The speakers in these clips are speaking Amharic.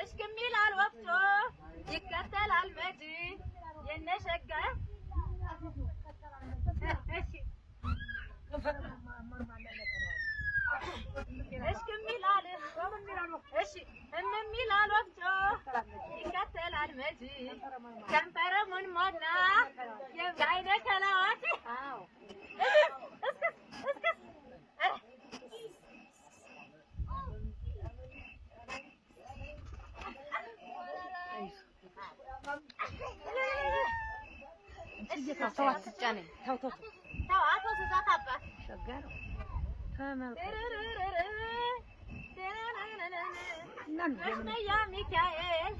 እስከሚል አልወፍጮ ይከተላል መጂ የነሸጋ እስከሚላል እሺ እምሚላል ወፍጮ ይከተላል መጂ ከንፈረሙን ሞና የባይነ ከላዋት ተው አትጫነኝ ተው አቶ ስዛት አባት ሸጋር ተመልከት ያ ሚካኤል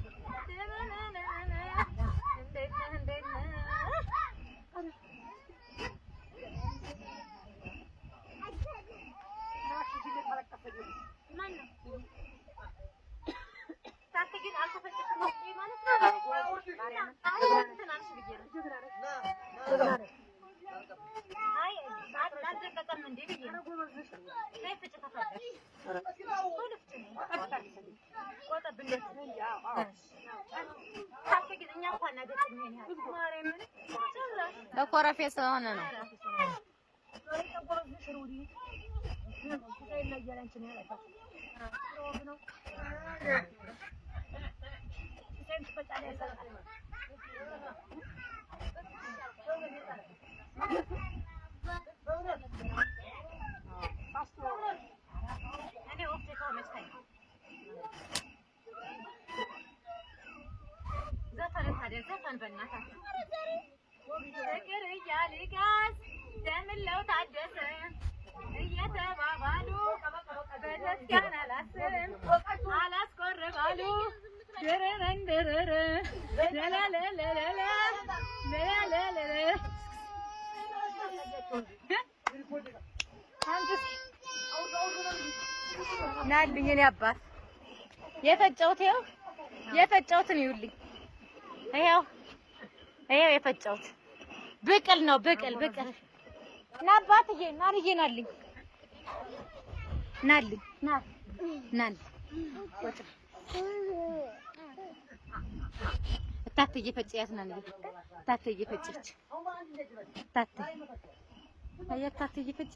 ለኮረፌ ስለሆነ ነው። ዘፈን በእናታችሁ ፍቅር እያልጋስ ደምለው ታደሰ እየተባባሉ በተስኪያን አላስም አላስቆርባሉ ድርረንድርር ለለለለለ ለለለለ ናልኝ እኔ አባት የፈጨሁትን ይውልኝ ይሄው የፈጨሁት ብቅል ነው ብቅል ና አባትዬ ናልዬ ናልኝ እታትዬ ፈጨያት ናልኝ እታትዬ ፈጨች እታትዬ ፈጨ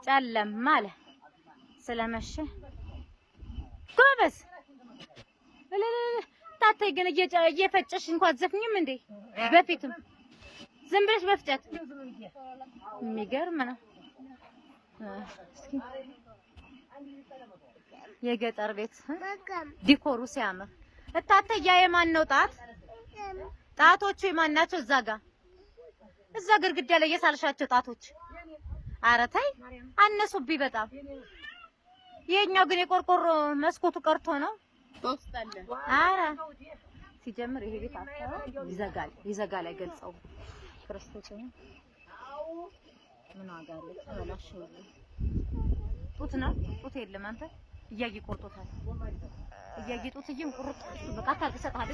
ጨለም አለ ስለመሸ ጎበዝ ታታይ ግን እየፈጨሽ እንኳን ዘፍኝም እንዴ? በፊትም ዝም ብለሽ መፍጨት የሚገርም ነው። እስኪ የገጠር ቤት ዲኮሩ ሲያምር እታታይ የማን ነው ጣቶቹ የማን ናቸው? እዛ ግድግዳ ላይ የሳልሻቸው ጣቶች። ኧረ ተይ አነሱብኝ በጣም። የኛው ግን የቆርቆሮ መስኮቱ ቀርቶ ነው። ኧረ ሲጀምር ይሄ ቤት ይዘጋል አይገልጸውም። ክርስቶስ ምን ዋጋ አለው? ተበላሸው ጡት ነው ጡት የለም። አንተ እያየ ቆርጦታል። እያየ ጡትዬም ቁርጥ በቃ ታልተሰጣለ